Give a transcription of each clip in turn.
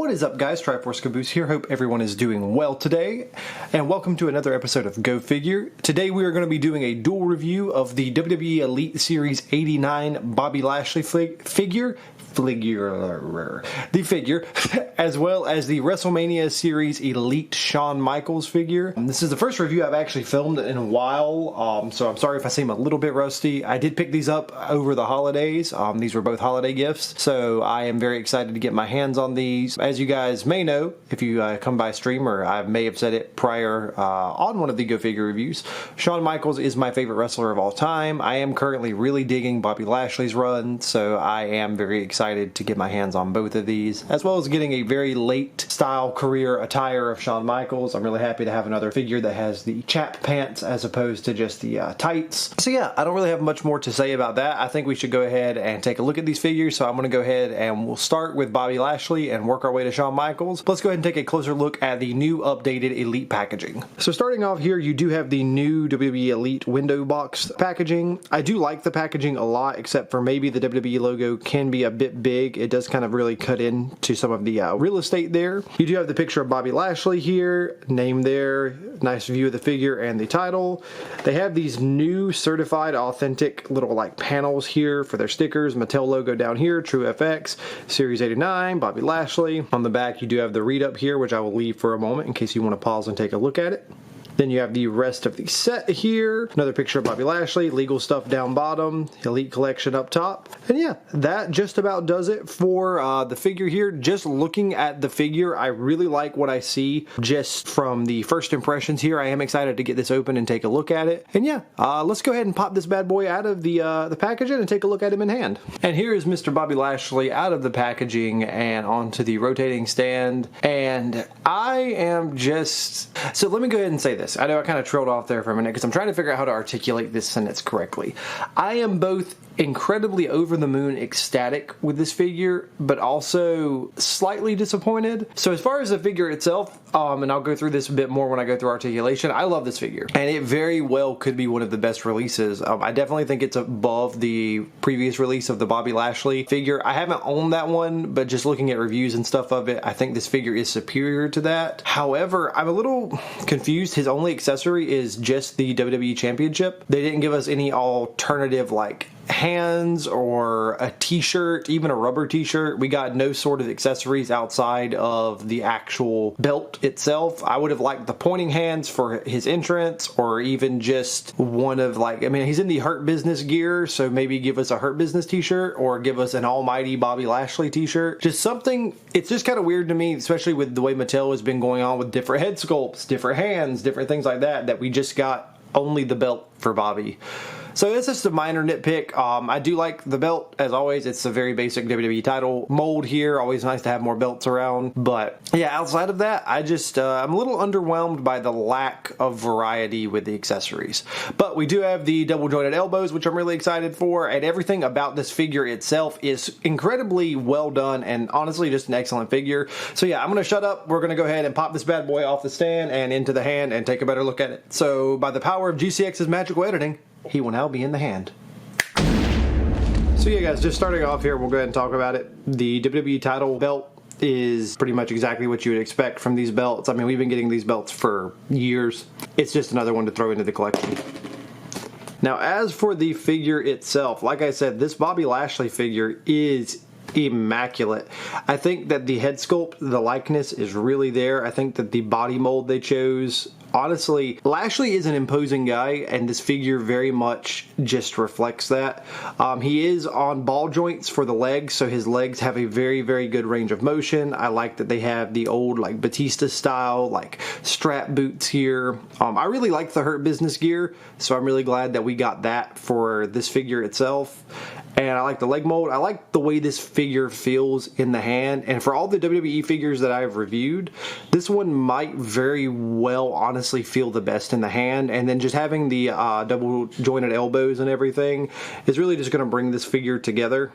What is up, guys? Triforce Caboose here. Hope everyone is doing well today, and welcome to another episode of Go Figure. Today we are going to be doing a dual review of the WWE Elite Series 89 Bobby Lashley figure, as well as the Wrestlemania Series Elite Shawn Michaels figure. This is the first review I've actually filmed in a while, so I'm sorry if I seem a little bit rusty. I did pick these up over the holidays. These were both holiday gifts, so I am very excited to get my hands on these. As you guys may know, if you come by stream, or I may have said it prior on one of the Go Figure reviews, Shawn Michaels is my favorite wrestler of all time. I am currently really digging Bobby Lashley's run, so I am very excited to get my hands on both of these, as well as getting a very late style career attire of Shawn Michaels. I'm really happy to have another figure that has the chap pants as opposed to just the tights. So yeah, I don't really have much more to say about that. I think we should go ahead and take a look at these figures, so I'm going to go ahead and we'll start with Bobby Lashley and work our way to Shawn Michaels. Let's go ahead and take a closer look at the new updated Elite packaging. So starting off here, you do have the new WWE Elite window box packaging. I do like the packaging a lot, except for maybe the WWE logo can be a bit big. It does kind of really cut into some of the real estate there. You do have the picture of Bobby Lashley here, name there, nice view of the figure and the title. They have these new certified authentic little like panels here for their stickers. Mattel logo down here, True FX, Series 89, Bobby Lashley. On the back you do have the read up here, which I will leave for a moment in case you want to pause and take a look at it. Then you have the rest of the set here. Another picture of Bobby Lashley, legal stuff down bottom, Elite Collection up top. And yeah, that just about does it for the figure here. Just looking at the figure, I really like what I see just from the first impressions here. I am excited to get this open and take a look at it. And yeah, let's go ahead and pop this bad boy out of the packaging and take a look at him in hand. And here is Mr. Bobby Lashley out of the packaging and onto the rotating stand. And I am just... So let me go ahead and say this. I know I kind of trailed off there for a minute because I'm trying to figure out how to articulate this sentence correctly. I am both incredibly over the moon ecstatic with this figure, but also slightly disappointed. So as far as the figure itself, and I'll go through this a bit more when I go through articulation, I love this figure, and it very well could be one of the best releases. I definitely think it's above the previous release of the Bobby Lashley figure. I haven't owned that one, but just looking at reviews and stuff of it, I think this figure is superior to that. However, I'm a little confused. His only accessory is just the WWE Championship. They didn't give us any alternative like hands or a t-shirt, even a rubber t-shirt. We got no sort of accessories outside of the actual belt itself. I would have liked the pointing hands for his entrance, or even just one of like, I mean, he's in the Hurt Business gear, so maybe give us a Hurt Business t-shirt or give us an almighty Bobby Lashley t-shirt. Just something, it's just kind of weird to me, especially with the way Mattel has been going on with different head sculpts, different hands, different things like that, that we just got only the belt for Bobby. So it's just a minor nitpick. I do like the belt, as always. It's a very basic WWE title mold here. Always nice to have more belts around. But yeah, outside of that, I just, I'm a little underwhelmed by the lack of variety with the accessories. But we do have the double jointed elbows, which I'm really excited for. And everything about this figure itself is incredibly well done and honestly just an excellent figure. So yeah, I'm going to shut up. We're going to go ahead and pop this bad boy off the stand and into the hand and take a better look at it. So by the power of GCX's magical editing, he will now be in the hand. So yeah, guys, just starting off here, we'll go ahead and talk about it. The WWE title belt is pretty much exactly what you would expect from these belts. I mean, we've been getting these belts for years. It's just another one to throw into the collection. Now, as for the figure itself, like I said, this Bobby Lashley figure is immaculate. I think that the head sculpt, the likeness is really there. I think that the body mold they chose, honestly, Lashley is an imposing guy, and this figure very much just reflects that. He is on ball joints for the legs, so his legs have a very, very good range of motion. I like that they have the old like Batista style like strap boots here. I really like the Hurt Business gear, so I'm really glad that we got that for this figure itself. And I like the leg mold. I like the way this figure feels in the hand. And for all the WWE figures that I've reviewed, this one might very well honestly feel the best in the hand. And then just having the double jointed elbows and everything is really just going to bring this figure together.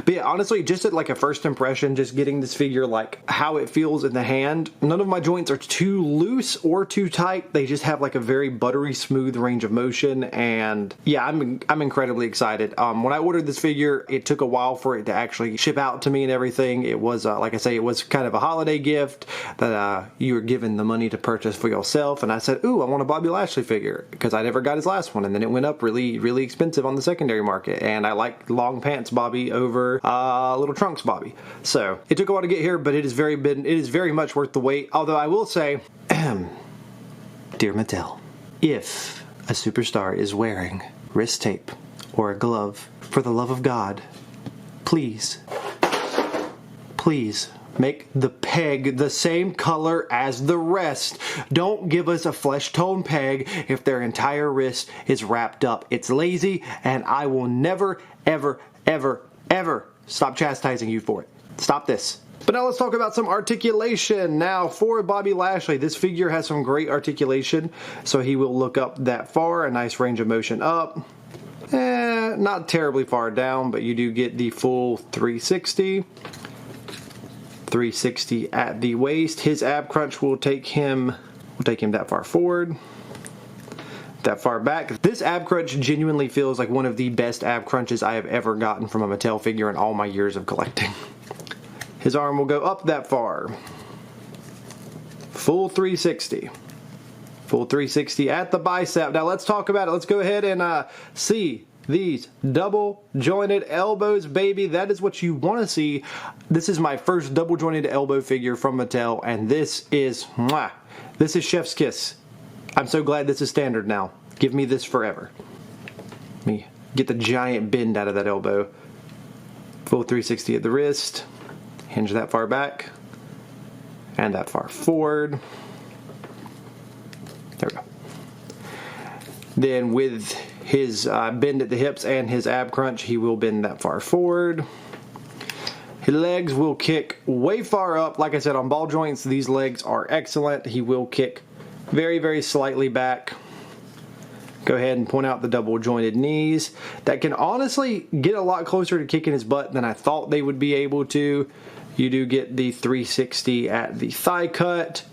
But yeah, honestly, just at like a first impression, just getting this figure, like how it feels in the hand, none of my joints are too loose or too tight. They just have like a very buttery smooth range of motion, and yeah, I'm incredibly excited. When I ordered this figure, it took a while for it to actually ship out to me and everything. It was like I say, it was kind of a holiday gift that you were given the money to purchase for yourself, and I said, ooh, I want a Bobby Lashley figure, because I never got his last one, and then it went up really expensive on the secondary market, and I like long pants Bobby over little trunks Bobby. So it took a while to get here, but it is very much worth the wait. Although I will say, dear Mattel, if a superstar is wearing wrist tape or a glove, for the love of God, please make the peg the same color as the rest. Don't give us a flesh tone peg if their entire wrist is wrapped up. It's lazy, and I will never, ever stop chastising you for it. Stop this. But now let's talk about some articulation. Now for Bobby Lashley, this figure has some great articulation, so he will look up that far, a nice range of motion up. Not terribly far down, but you do get the full 360. 360 at the waist. His ab crunch will take him that far forward, that far back. This ab crunch genuinely feels like one of the best ab crunches I have ever gotten from a Mattel figure in all my years of collecting. His arm will go up that far. Full 360. Full 360 at the bicep. Now let's talk about it. Let's go ahead and see these double jointed elbows, baby. That is what you want to see. This is my first double jointed elbow figure from Mattel, and this is mwah. This is chef's kiss. I'm so glad this is standard now. Give me this forever. Let me get the giant bend out of that elbow. Full 360 at the wrist. Hinge that far back and that far forward. There we go. Then with his bend at the hips and his ab crunch, he will bend that far forward. His legs will kick way far up. Like I said, on ball joints, these legs are excellent. He will kick very slightly back. Go ahead and point out the double jointed knees. That can honestly get a lot closer to kicking his butt than I thought they would be able to. You do get the 360 at the thigh cut,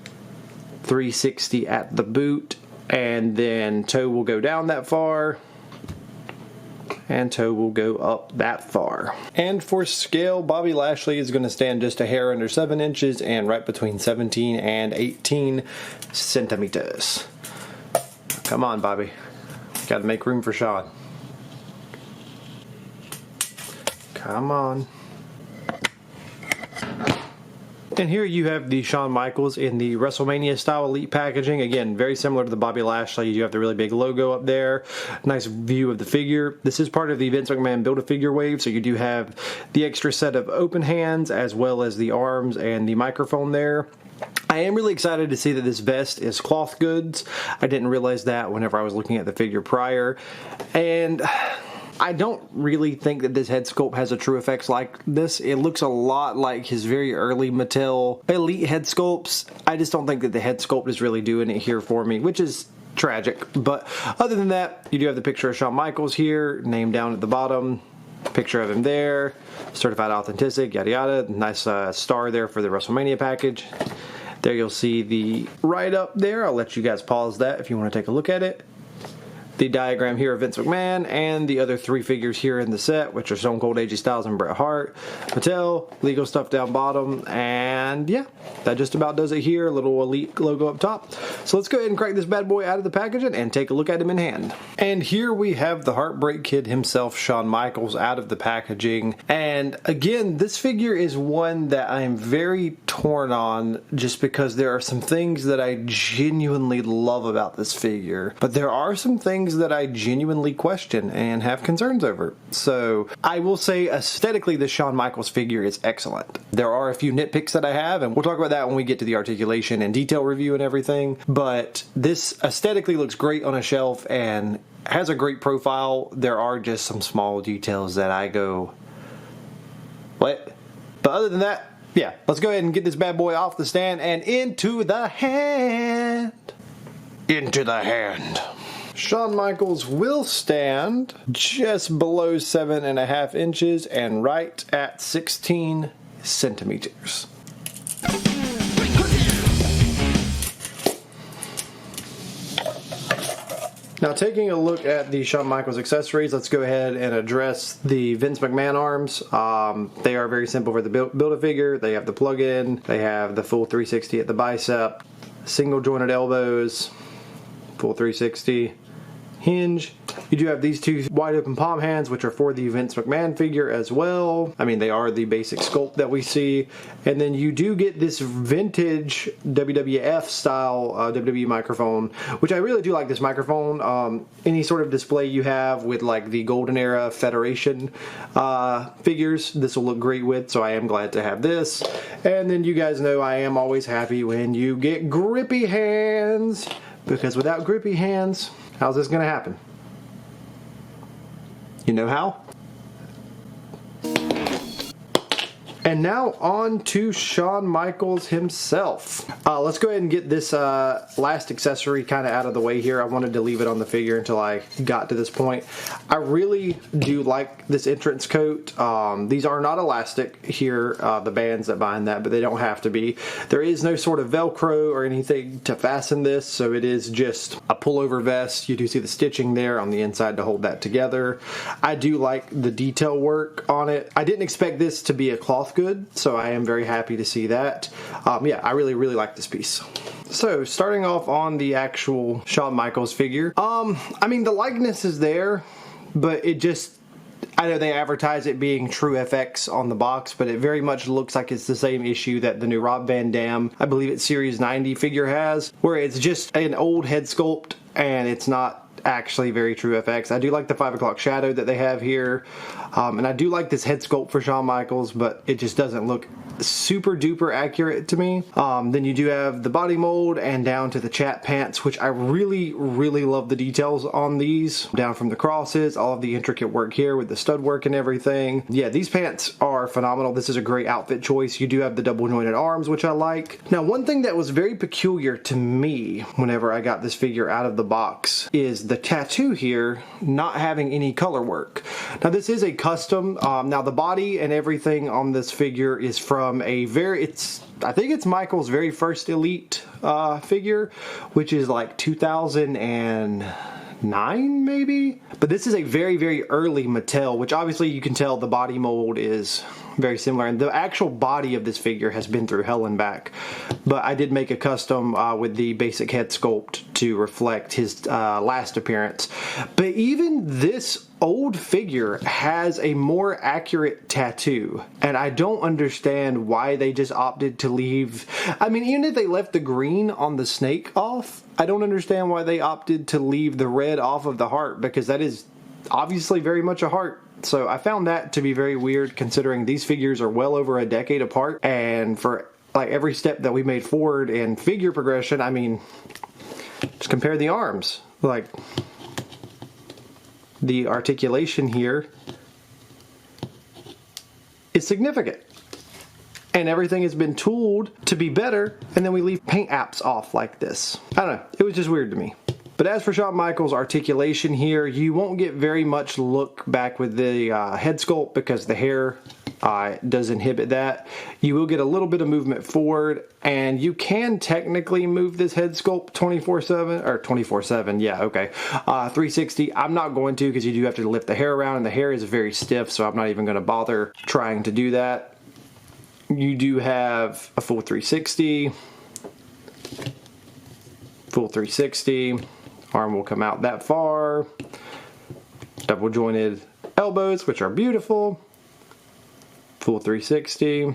360 at the boot, and then toe will go down that far, and toe will go up that far. And for scale, Bobby Lashley is going to stand just a hair under 7 inches and right between 17 and 18 centimeters. Come on, Bobby. Got to make room for Shawn. Come on. And here you have the Shawn Michaels in the Wrestlemania style elite packaging. Again, very similar to the Bobby Lashley. You have the really big logo up there. Nice view of the figure. This is part of the Vince McMahon Build-A-Figure wave, so you do have the extra set of open hands as well as the arms and the microphone there. I am really excited to see that this vest is cloth goods. I didn't realize that whenever I was looking at the figure prior. And I don't really think that this head sculpt has a true effects like this. It looks a lot like his very early Mattel Elite head sculpts. I just don't think that the head sculpt is really doing it here for me, which is tragic. But other than that, you do have the picture of Shawn Michaels here, name down at the bottom. Picture of him there, certified authentic, yada yada. Nice star there for the Wrestlemania package. There you'll see the write-up there. I'll let you guys pause that if you want to take a look at it. The diagram here of Vince McMahon and the other 3 figures here in the set, which are Stone Cold AJ Styles and Bret Hart. Mattel, legal stuff down bottom, and yeah, that just about does it here. Little Elite logo up top. So let's go ahead and crack this bad boy out of the packaging and take a look at him in hand. And here we have the Heartbreak Kid himself, Shawn Michaels, out of the packaging. And again, this figure is one that I'm very torn on just because there are some things that I genuinely love about this figure, but there are some things that I genuinely question and have concerns over. So I will say aesthetically the Shawn Michaels figure is excellent. There are a few nitpicks that I have, and we'll talk about that when we get to the articulation and detail review and everything, but this aesthetically looks great on a shelf and has a great profile. There are just some small details that I go, what? But other than that, yeah, let's go ahead and get this bad boy off the stand and into the hand. Into the hand. Shawn Michaels will stand just below 7.5 inches and right at 16 centimeters. Now, taking a look at the Shawn Michaels accessories, let's go ahead and address the Vince McMahon arms. They are very simple for the Build-A-Figure. They have the plug-in, they have the full 360 at the bicep, single jointed elbows, full 360 hinge. You do have these two wide open palm hands, which are for the Vince McMahon figure as well. I mean, they are the basic sculpt that we see. And then you do get this vintage WWF style WWE microphone, which I really do like this microphone. Any sort of display you have with like the Golden Era Federation figures, this will look great with, so I am glad to have this. And then you guys know I am always happy when you get grippy hands, because without grippy hands, how's this going to happen? You know how? And now on to Shawn Michaels himself. Let's go ahead and get this last accessory kind of out of the way here. I wanted to leave it on the figure until I got to this point. I really do like this entrance coat. These are not elastic here, the bands that bind that, but they don't have to be. There is no sort of Velcro or anything to fasten this, so it is just a pullover vest. You do see the stitching there on the inside to hold that together. I do like the detail work on it. I didn't expect this to be a cloth good, so I am very happy to see that. Yeah, I really like this piece. So starting off on the actual Shawn Michaels figure, I mean, the likeness is there, but it just, I know they advertise it being True FX on the box, but it very much looks like it's the same issue that the new Rob Van Dam, I believe it's Series 90 figure has, where it's just an old head sculpt and it's not actually very True FX. I do like the 5 o'clock shadow that they have here, and I do like this head sculpt for Shawn Michaels, but it just doesn't look super duper accurate to me. Then you do have the body mold and down to the chat pants, which I really love the details on these, down from the crosses, all of the intricate work here with the stud work and everything. Yeah, these pants are phenomenal. This is a great outfit choice. You do have the double jointed arms, which I like. Now, one thing that was very peculiar to me whenever I got this figure out of the box is the tattoo here not having any color work. Now, this is a custom. Now, the body and everything on this figure is from a I think it's Michael's very first Elite figure, which is like 2009 maybe? But this is a very early Mattel, which obviously you can tell the body mold is very similar, and the actual body of this figure has been through hell and back. But I did make a custom with the basic head sculpt to reflect his last appearance. But even this old figure has a more accurate tattoo, and I don't understand why they just opted to leave. I mean, even if they left the green on the snake off, I don't understand why they opted to leave the red off of the heart, because that is obviously very much a heart. So I found that to be very weird, considering these figures are well over a decade apart, and for like every step that we made forward in figure progression, I mean, just compare the arms. Like, the articulation here is significant, and everything has been tooled to be better, and then we leave paint apps off like this. I don't know, it was just weird to me. But as for Shawn Michaels' articulation here, you won't get very much look back with the head sculpt, because the hair does inhibit that. You will get a little bit of movement forward, and you can technically move this head sculpt 24/7, or 24/7, yeah, okay. 360, I'm not going to, because you do have to lift the hair around, and the hair is very stiff, so I'm not even going to bother trying to do that. You do have a full 360, full 360, arm will come out that far, double jointed elbows, which are beautiful, full 360,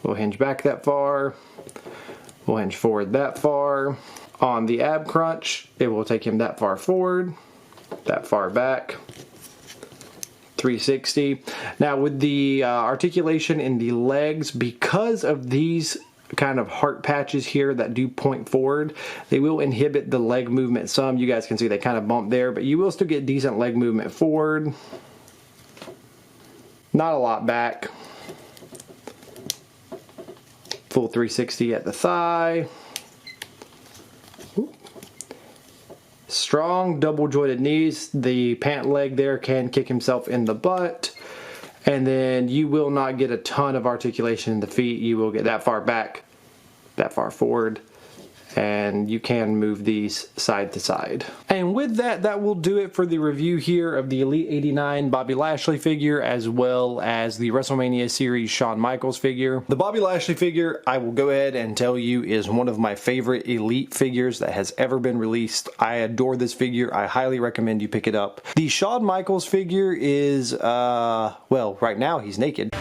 we'll hinge back that far, we'll hinge forward that far. On the ab crunch, it will take him that far forward, that far back, 360. Now with the articulation in the legs, because of these kind of heart patches here that do point forward, they will inhibit the leg movement some. You guys can see they kind of bump there, but you will still get decent leg movement forward. Not a lot back. Full 360 at the thigh. strong double jointed knees. The pant leg there can kick himself in the butt. And then you will not get a ton of articulation in the feet. You will get that far back, that far forward. And you can move these side to side. And with that, that will do it for the review here of the Elite 89 Bobby Lashley figure, as well as the Wrestlemania series Shawn Michaels figure. The Bobby Lashley figure, I will go ahead and tell you, is one of my favorite Elite figures that has ever been released. I adore this figure. I highly recommend you pick it up. The Shawn Michaels figure is, well, right now he's naked.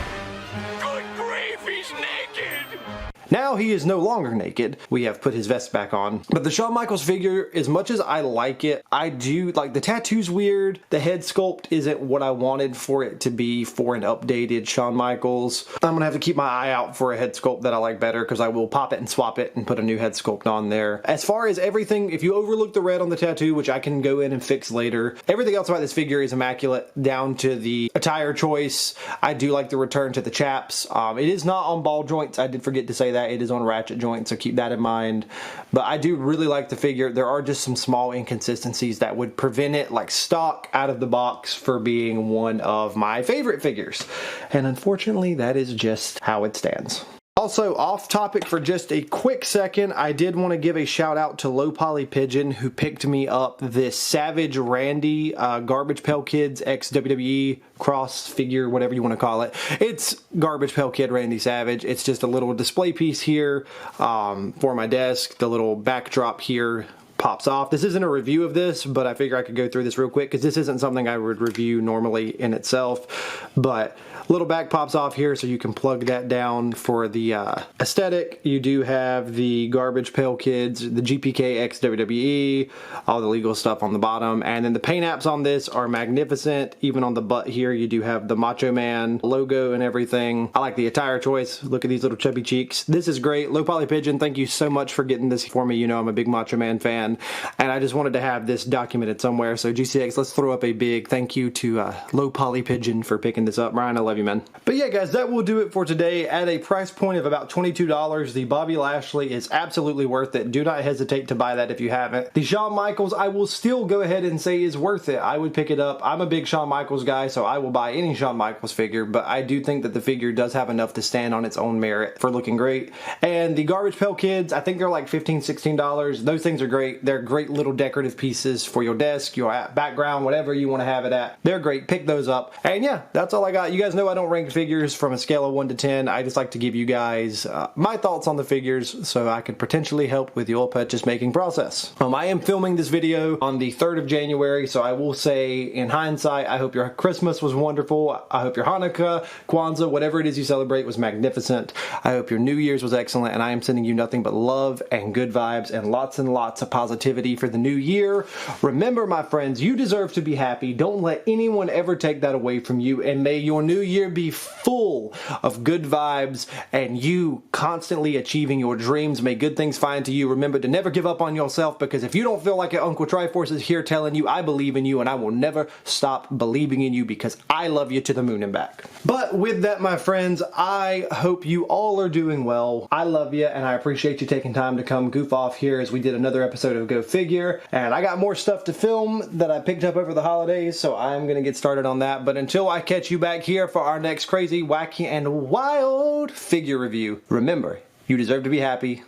Now he is no longer naked. We have put his vest back on. But the Shawn Michaels figure, as much as I like it, I do, like, the tattoo's weird. The head sculpt isn't what I wanted for it to be for an updated Shawn Michaels. I'm gonna have to keep my eye out for a head sculpt that I like better, because I will pop it and swap it and put a new head sculpt on there. As far as everything, if you overlook the red on the tattoo, which I can go in and fix later, everything else about this figure is immaculate, down to the attire choice. I do like the return to the chaps. It is not on ball joints. I did forget to say that. It is on ratchet joints, so keep that in mind. But I do really like the figure. There are just some small inconsistencies that would prevent it, like stock out of the box, for being one of my favorite figures. And unfortunately, that is just how it stands. Also, off topic for just a quick second, I did want to give a shout out to Low Poly Pigeon, who picked me up this Savage Randy Garbage Pail Kids x WWE cross figure, whatever you want to call it. It's Garbage Pail Kid Randy Savage. It's just a little display piece here for my desk. The little backdrop here pops off. This isn't a review of this, but I figure I could go through this real quick because this isn't something I would review normally in itself. But little back pops off here, so you can plug that down for the aesthetic. You do have the Garbage Pail Kids, the GPK x WWE, all the legal stuff on the bottom, and then the paint apps on this are magnificent. Even on the butt here, you do have the Macho Man logo and everything. I like the attire choice. Look at these little chubby cheeks. This is great. Low Poly Pigeon, thank you so much for getting this for me. You know I'm a big Macho Man fan, and I just wanted to have this documented somewhere. So GCX, let's throw up a big thank you to Low Poly Pigeon for picking this up. Ryan, I love you, man. But yeah, guys, that will do it for today. At a price point of about $22, the Bobby Lashley is absolutely worth it. Do not hesitate to buy that if you haven't. The Shawn Michaels, I will still go ahead and say is worth it. I would pick it up. I'm a big Shawn Michaels guy, so I will buy any Shawn Michaels figure, but I do think that the figure does have enough to stand on its own merit for looking great. And the Garbage Pail Kids, I think they're like $15, $16. Those things are great. They're great little decorative pieces for your desk, your background, whatever you want to have it at. They're great. Pick those up. And yeah, that's all I got. You guys know I don't rank figures from a scale of 1 to 10. I just like to give you guys my thoughts on the figures so I could potentially help with your purchase making process. I am filming this video on the 3rd of January, so I will say in hindsight, I hope your Christmas was wonderful. I hope your Hanukkah, Kwanzaa, whatever it is you celebrate was magnificent. I hope your New Year's was excellent, and I am sending you nothing but love and good vibes and lots of positivity for the new year. Remember, my friends, you deserve to be happy. Don't let anyone ever take that away from you, and may your new year be full of good vibes and you constantly achieving your dreams. May good things find to you. Remember to never give up on yourself, because if you don't feel like it, Uncle Triforce is here telling you I believe in you, and I will never stop believing in you because I love you to the moon and back. But with that, my friends, I hope you all are doing well. I love you, and I appreciate you taking time to come goof off here as we did another episode of Go Figure. And I got more stuff to film that I picked up over the holidays, so I'm going to get started on that. But until I catch you back here for our next crazy, wacky, and wild figure review, remember, you deserve to be happy,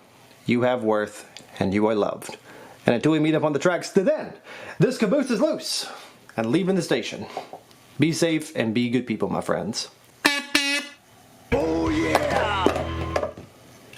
you have worth, and you are loved. And until we meet up on the tracks, to then, this caboose is loose and leaving the station. Be safe and be good people, my friends.